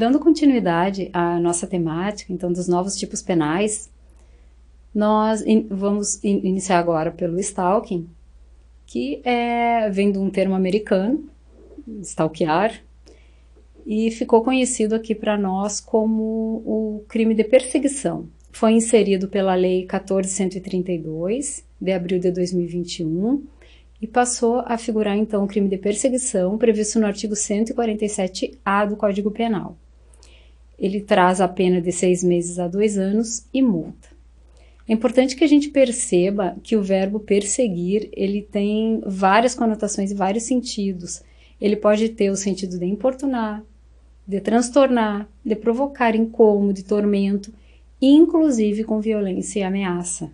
Dando continuidade à nossa temática, então, dos novos tipos penais, nós vamos iniciar agora pelo stalking, que vem de um termo americano, stalkear, e ficou conhecido aqui para nós como o crime de perseguição. Foi inserido pela Lei 14.132, de abril de 2021, e passou a figurar, então, o crime de perseguição, previsto no artigo 147-A do Código Penal. Ele traz a pena de 6 meses a 2 anos e multa. É importante que a gente perceba que o verbo perseguir, ele tem várias conotações e vários sentidos. Ele pode ter o sentido de importunar, de transtornar, de provocar incômodo e tormento, inclusive com violência e ameaça.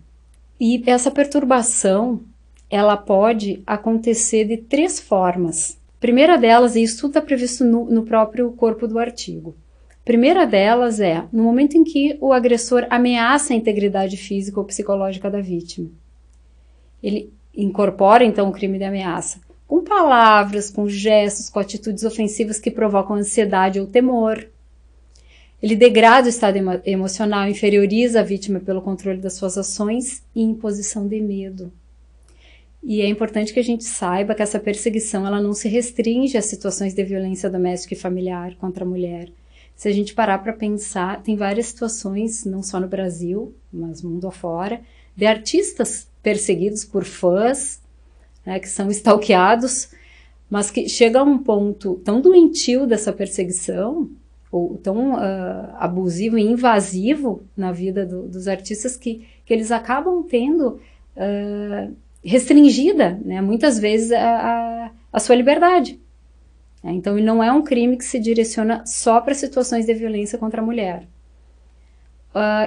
E essa perturbação, ela pode acontecer de 3 formas. A primeira delas, e isso tudo está previsto no próprio corpo do artigo. A primeira delas é no momento em que o agressor ameaça a integridade física ou psicológica da vítima. Ele incorpora, então, o crime de ameaça com palavras, com gestos, com atitudes ofensivas que provocam ansiedade ou temor. Ele degrada o estado emocional, inferioriza a vítima pelo controle das suas ações e imposição de medo. E é importante que a gente saiba que essa perseguição ela não se restringe a situações de violência doméstica e familiar contra a mulher. Se a gente parar para pensar, tem várias situações, não só no Brasil, mas mundo afora, de artistas perseguidos por fãs, né, que são stalkeados, mas que chega a um ponto tão doentio dessa perseguição, ou tão abusivo e invasivo na vida dos artistas, que eles acabam tendo restringida, né, muitas vezes, a sua liberdade. Então, ele não é um crime que se direciona só para situações de violência contra a mulher.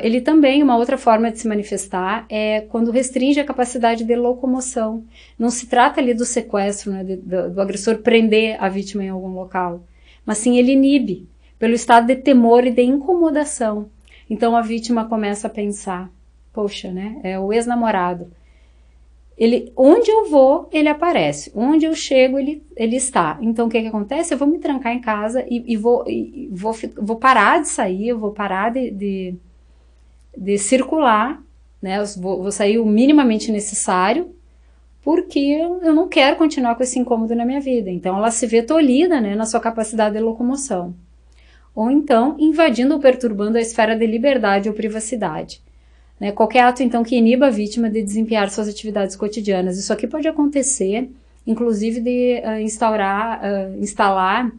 Ele também, uma outra forma de se manifestar é quando restringe a capacidade de locomoção. Não se trata ali do sequestro, né, do agressor prender a vítima em algum local, mas sim ele inibe, pelo estado de temor e de incomodação. Então, a vítima começa a pensar, poxa, né, é o ex-namorado. Onde eu vou, ele aparece. Onde eu chego, ele está. Então, o que acontece? Eu vou me trancar em casa e vou parar de sair, eu vou parar de circular, né? Eu vou sair o minimamente necessário, porque eu não quero continuar com esse incômodo na minha vida. Então, ela se vê tolhida, né, na sua capacidade de locomoção. Ou então, invadindo ou perturbando a esfera de liberdade ou privacidade. Né, qualquer ato, então, que iniba a vítima de desempenhar suas atividades cotidianas. Isso aqui pode acontecer, inclusive, de instalar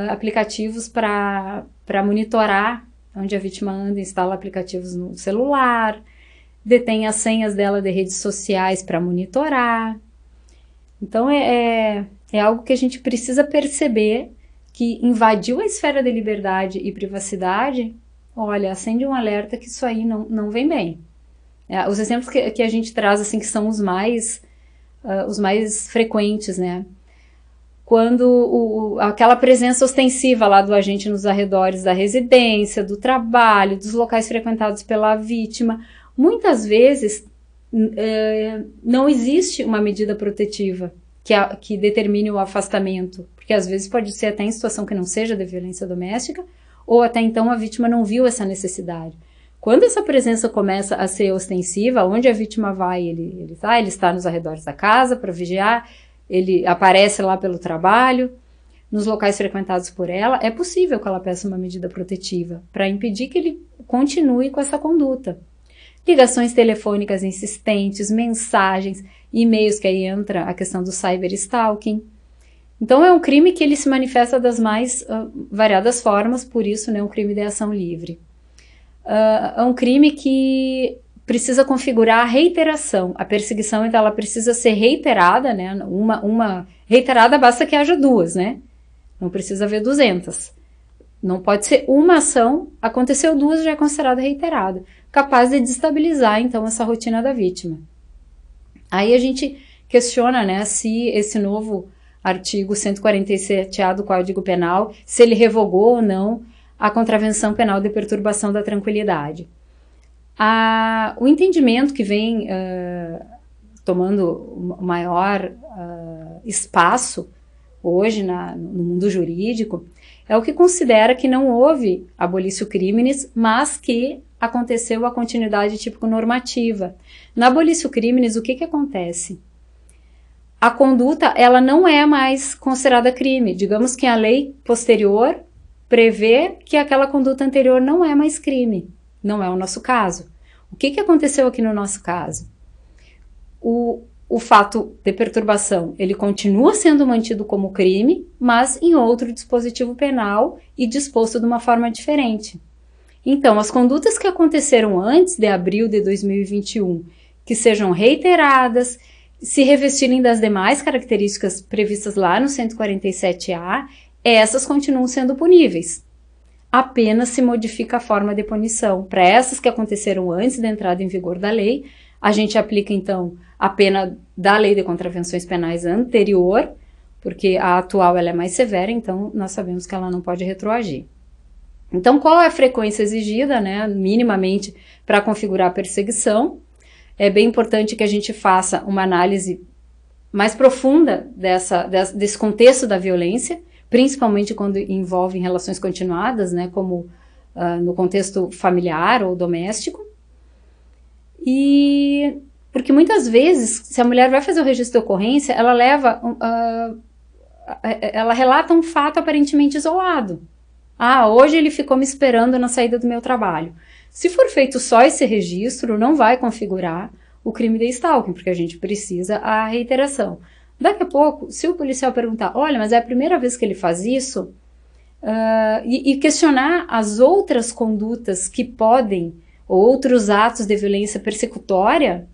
aplicativos para monitorar onde a vítima anda, instala aplicativos no celular, detém as senhas dela de redes sociais para monitorar. Então, é algo que a gente precisa perceber, que invadiu a esfera de liberdade e privacidade. Olha, acende um alerta que isso aí não vem bem. Os exemplos que a gente traz, assim, que são os mais frequentes, né? Quando aquela presença ostensiva lá do agente nos arredores da residência, do trabalho, dos locais frequentados pela vítima, muitas vezes não existe uma medida protetiva que determine o afastamento, porque às vezes pode ser até em situação que não seja de violência doméstica, ou até então a vítima não viu essa necessidade. Quando essa presença começa a ser ostensiva, onde a vítima vai, ele está nos arredores da casa para vigiar, ele aparece lá pelo trabalho, nos locais frequentados por ela, é possível que ela peça uma medida protetiva para impedir que ele continue com essa conduta. Ligações telefônicas insistentes, mensagens, e-mails, que aí entra a questão do cyberstalking. Então, é um crime que ele se manifesta das mais variadas formas, por isso, né, um crime de ação livre. É um crime que precisa configurar a reiteração. A perseguição, então, ela precisa ser reiterada, né? Uma reiterada basta que haja 2, né? Não precisa haver 200. Não pode ser uma ação, aconteceu 2, já é considerada reiterada, capaz de destabilizar, então, essa rotina da vítima. Aí a gente questiona, né, se esse novo artigo 147-A do Código Penal, se ele revogou ou não a contravenção penal de perturbação da tranquilidade. O entendimento que vem tomando maior espaço hoje no mundo jurídico é o que considera que não houve abolício criminis, mas que aconteceu a continuidade típico-normativa. Na abolício criminis, o que acontece? A conduta, ela não é mais considerada crime. Digamos que a lei posterior prevê que aquela conduta anterior não é mais crime. Não é o nosso caso. O que aconteceu aqui no nosso caso? O fato de perturbação, ele continua sendo mantido como crime, mas em outro dispositivo penal e disposto de uma forma diferente. Então, as condutas que aconteceram antes de abril de 2021, que sejam reiteradas, se revestirem das demais características previstas lá no 147A, essas continuam sendo puníveis. Apenas se modifica a forma de punição. Para essas que aconteceram antes da entrada em vigor da lei, a gente aplica, então, a pena da lei de contravenções penais anterior, porque a atual ela é mais severa, então nós sabemos que ela não pode retroagir. Então, qual é a frequência exigida, né, minimamente, para configurar a perseguição? É bem importante que a gente faça uma análise mais profunda desse contexto da violência, principalmente quando envolve relações continuadas, né, como no contexto familiar ou doméstico. E porque muitas vezes, se a mulher vai fazer o registro de ocorrência, ela relata um fato aparentemente isolado. Ah, hoje ele ficou me esperando na saída do meu trabalho. Se for feito só esse registro, não vai configurar o crime de stalking, porque a gente precisa a reiteração. Daqui a pouco, se o policial perguntar, olha, mas é a primeira vez que ele faz isso, e questionar as outras condutas que podem, outros atos de violência persecutória,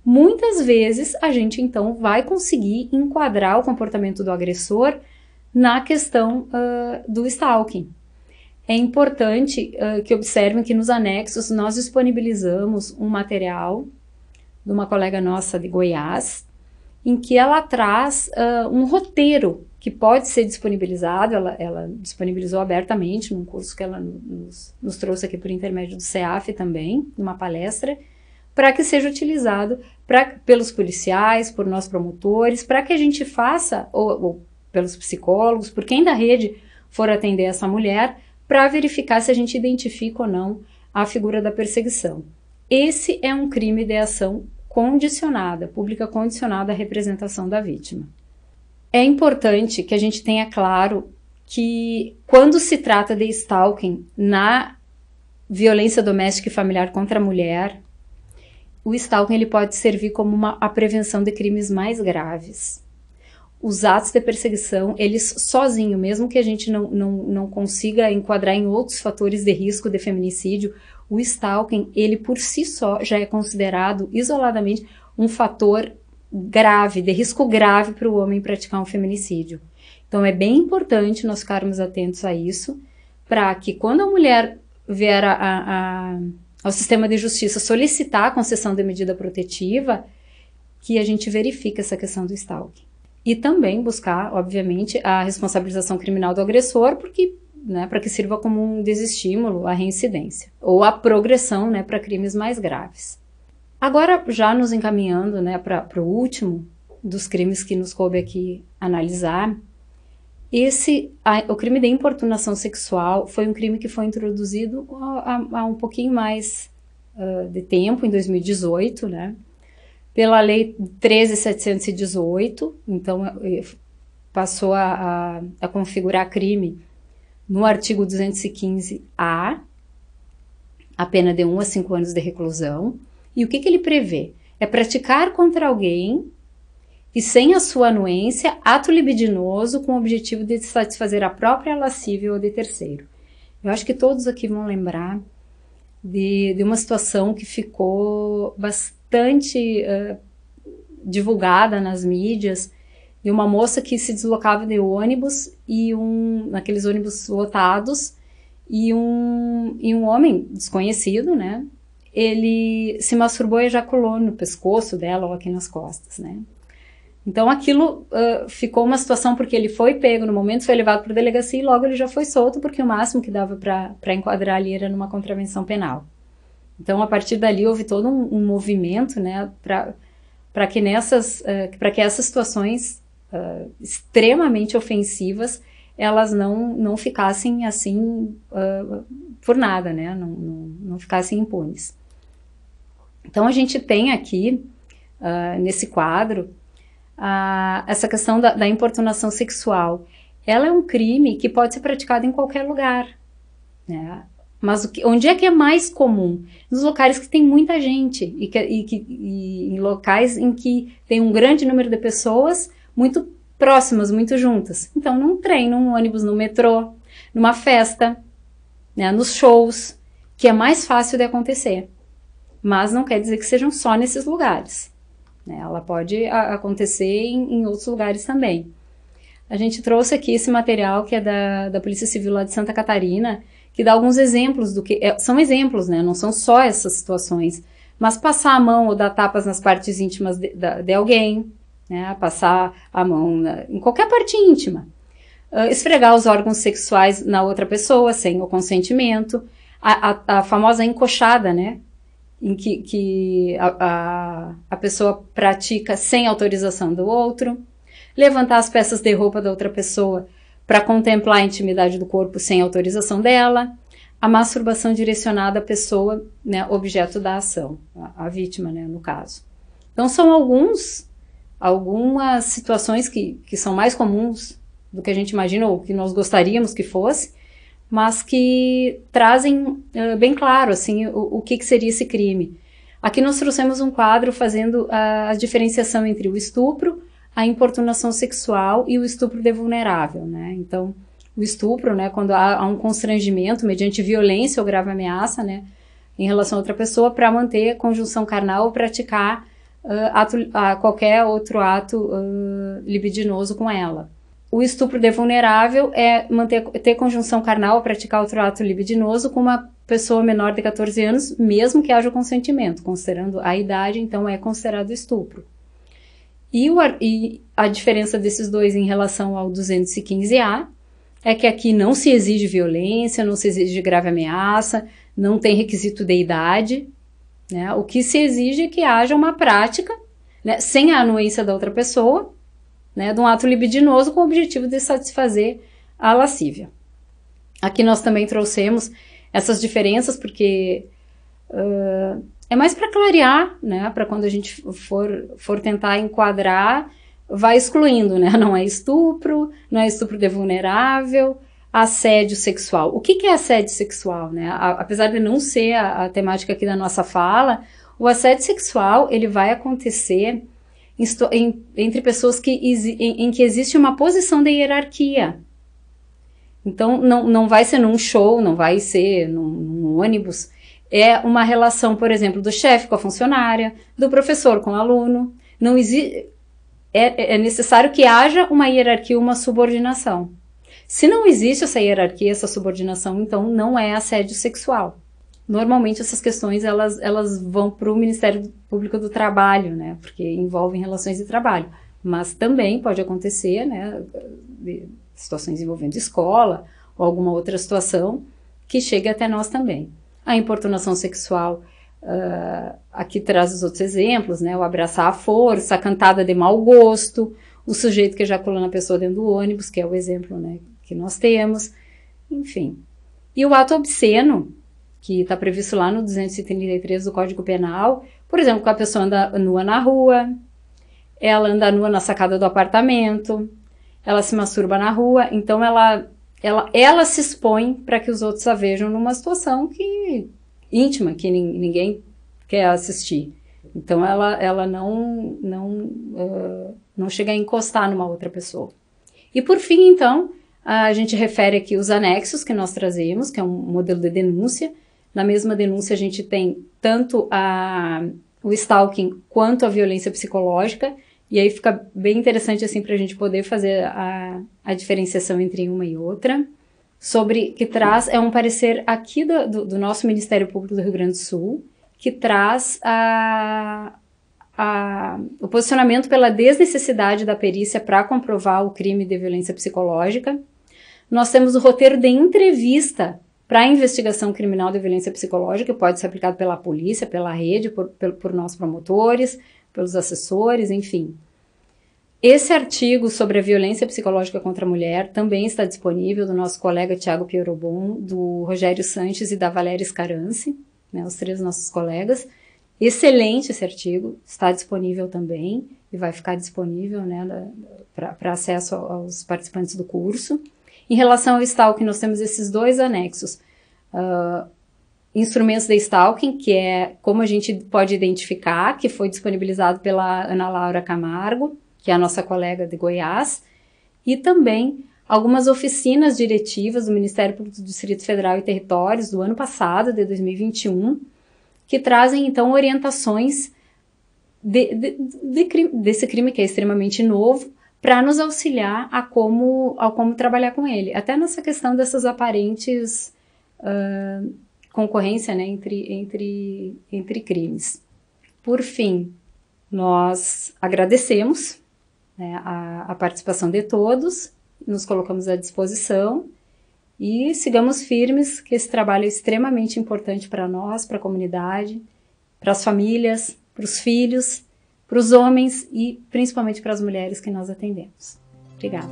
muitas vezes a gente então vai conseguir enquadrar o comportamento do agressor na questão do stalking. É importante que observem que nos anexos nós disponibilizamos um material de uma colega nossa de Goiás, em que ela traz um roteiro que pode ser disponibilizado, ela disponibilizou abertamente num curso que ela nos trouxe aqui por intermédio do CEAF também, numa palestra, para que seja utilizado pelos policiais, por nós promotores, para que a gente faça, ou pelos psicólogos, por quem da rede for atender essa mulher, para verificar se a gente identifica ou não a figura da perseguição. Esse é um crime de ação condicionada, pública condicionada à representação da vítima. É importante que a gente tenha claro que quando se trata de stalking na violência doméstica e familiar contra a mulher, o stalking ele pode servir como a prevenção de crimes mais graves. Os atos de perseguição, eles sozinho, mesmo que a gente não consiga enquadrar em outros fatores de risco de feminicídio, o stalking, ele por si só já é considerado isoladamente um fator grave, de risco grave para o homem praticar um feminicídio. Então é bem importante nós ficarmos atentos a isso, para que quando a mulher vier ao sistema de justiça solicitar a concessão de medida protetiva, que a gente verifique essa questão do stalking. E também buscar, obviamente, a responsabilização criminal do agressor, porque, né, para que sirva como um desestímulo à reincidência, ou à progressão, né, para crimes mais graves. Agora, já nos encaminhando, né, para o último dos crimes que nos coube aqui analisar, o crime de importunação sexual foi um crime que foi introduzido há um pouquinho mais de tempo, em 2018, né? Pela Lei 13.718, então passou a configurar crime no artigo 215-A, a pena de 1 a 5 anos de reclusão. E o que ele prevê? É praticar contra alguém e sem a sua anuência, ato libidinoso com o objetivo de satisfazer a própria lascívia ou de terceiro. Eu acho que todos aqui vão lembrar de uma situação que ficou bastante divulgada nas mídias, de uma moça que se deslocava de ônibus, naqueles ônibus lotados, e um homem desconhecido, né, ele se masturbou e ejaculou no pescoço dela ou aqui nas costas, né. Então aquilo ficou uma situação porque ele foi pego no momento, foi levado para a delegacia e logo ele já foi solto, porque o máximo que dava para enquadrar ali era numa contravenção penal. Então a partir dali houve todo um movimento, né, para que essas situações extremamente ofensivas, elas não ficassem assim por nada, né? Não ficassem impunes. Então a gente tem aqui, nesse quadro, essa questão da importunação sexual. Ela é um crime que pode ser praticado em qualquer lugar, né? Mas onde é que é mais comum? Nos locais que tem muita gente e em locais em que tem um grande número de pessoas muito próximas, muito juntas. Então, num trem, num ônibus, no metrô, numa festa, né, nos shows, que é mais fácil de acontecer. Mas não quer dizer que sejam só nesses lugares, né? Ela pode acontecer em outros lugares também. A gente trouxe aqui esse material que é da Polícia Civil lá de Santa Catarina, que dá alguns exemplos do que... são exemplos, né? Não são só essas situações. Mas passar a mão ou dar tapas nas partes íntimas de alguém, né? Passar a mão em qualquer parte íntima. Esfregar os órgãos sexuais na outra pessoa sem o consentimento. A famosa encoxada, né? Em que a pessoa pratica sem autorização do outro. Levantar as peças de roupa da outra pessoa para contemplar a intimidade do corpo sem autorização dela, a masturbação direcionada à pessoa, né, objeto da ação, a vítima, né, no caso. Então são algumas situações que são mais comuns do que a gente imagina ou que nós gostaríamos que fosse, mas que trazem bem claro assim, o que seria esse crime. Aqui nós trouxemos um quadro fazendo a diferenciação entre o estupro, a importunação sexual e o estupro de vulnerável, né? Então, o estupro, né, quando há um constrangimento mediante violência ou grave ameaça, né, em relação a outra pessoa para manter conjunção carnal ou praticar qualquer outro ato libidinoso com ela. O estupro de vulnerável é ter conjunção carnal ou praticar outro ato libidinoso com uma pessoa menor de 14 anos, mesmo que haja o consentimento, considerando a idade, então é considerado estupro. E a diferença desses dois em relação ao 215A é que aqui não se exige violência, não se exige grave ameaça, não tem requisito de idade, né? O que se exige é que haja uma prática, né, sem a anuência da outra pessoa, né, de um ato libidinoso com o objetivo de satisfazer a lascívia. Aqui nós também trouxemos essas diferenças porque... é mais para clarear, né, para quando a gente for tentar enquadrar, vai excluindo, né, não é estupro de vulnerável, assédio sexual. O que é assédio sexual, né? Apesar de não ser a temática aqui da nossa fala, o assédio sexual, ele vai acontecer entre pessoas em que existe uma posição de hierarquia. Então, não vai ser num show, não vai ser num ônibus. É uma relação, por exemplo, do chefe com a funcionária, do professor com o aluno. Não existe, é necessário que haja uma hierarquia, uma subordinação. Se não existe essa hierarquia, essa subordinação, então não é assédio sexual. Normalmente essas questões elas vão para o Ministério Público do Trabalho, né? Porque envolvem relações de trabalho. Mas também pode acontecer, né, situações envolvendo escola ou alguma outra situação que chegue até nós também. A importunação sexual, aqui traz os outros exemplos, né? O abraçar à força, a cantada de mau gosto, o sujeito que ejacula na pessoa dentro do ônibus, que é o exemplo, né, que nós temos, enfim. E o ato obsceno, que está previsto lá no 233 do Código Penal, por exemplo, quando a pessoa anda nua na rua, ela anda nua na sacada do apartamento, ela se masturba na rua, então ela se expõe para que os outros a vejam numa situação íntima, que ninguém quer assistir. Então ela não chega a encostar numa outra pessoa. E por fim, então, a gente refere aqui os anexos que nós trazemos, que é um modelo de denúncia. Na mesma denúncia a gente tem tanto o stalking quanto a violência psicológica, e aí fica bem interessante assim para a gente poder fazer a diferenciação entre uma e outra. Que traz, é um parecer aqui do nosso Ministério Público do Rio Grande do Sul, que traz o posicionamento pela desnecessidade da perícia para comprovar o crime de violência psicológica. Nós temos o roteiro de entrevista para a investigação criminal de violência psicológica, que pode ser aplicado pela polícia, pela rede, por nós promotores, pelos assessores, enfim. Esse artigo sobre a violência psicológica contra a mulher também está disponível do nosso colega Tiago Pierobon, do Rogério Sanches e da Valéria Scarance, né, os 3 nossos colegas. Excelente esse artigo, está disponível também e vai ficar disponível, né, para acesso aos participantes do curso. Em relação ao stalking, nós temos esses 2 anexos. Instrumentos de stalking, que é como a gente pode identificar, que foi disponibilizado pela Ana Laura Camargo, que é a nossa colega de Goiás, e também algumas oficinas diretivas do Ministério Público do Distrito Federal e Territórios do ano passado, de 2021, que trazem, então, orientações desse crime que é extremamente novo, para nos auxiliar a como trabalhar com ele. Até nessa questão dessas aparentes concorrência, né, entre crimes. Por fim, nós agradecemos, né, a participação de todos, nos colocamos à disposição e sigamos firmes, que esse trabalho é extremamente importante para nós, para a comunidade, para as famílias, para os filhos, para os homens e principalmente para as mulheres que nós atendemos. Obrigada.